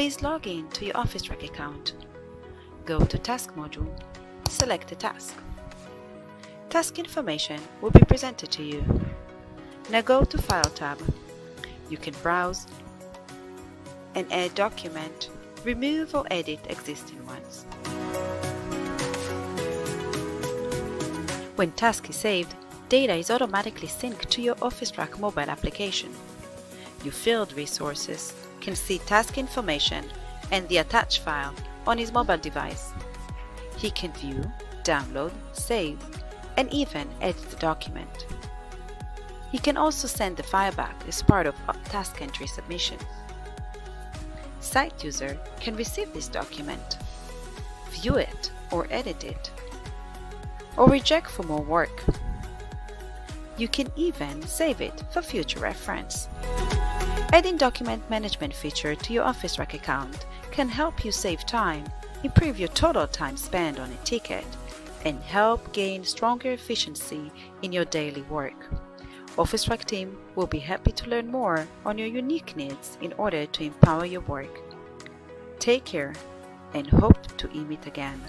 Please log in to your OfficeTrack account. Go to Task module, select a task. Task information will be presented to you. Now go to File tab. You can browse and add document, remove or edit existing ones. When task is saved, data is automatically synced to your OfficeTrack mobile application. Your field resources can see task information and the attached file on his mobile device. He can view, download, save, and even edit the document. He can also send the file back as part of task entry submission. Site user can receive this document, view it or edit it, or reject for more work. You can even save it for future reference. Adding document management feature to your OfficeTrack account can help you save time, improve your total time spent on a ticket, and help gain stronger efficiency in your daily work. OfficeTrack team will be happy to learn more on your unique needs in order to empower your work. Take care and hope to meet again.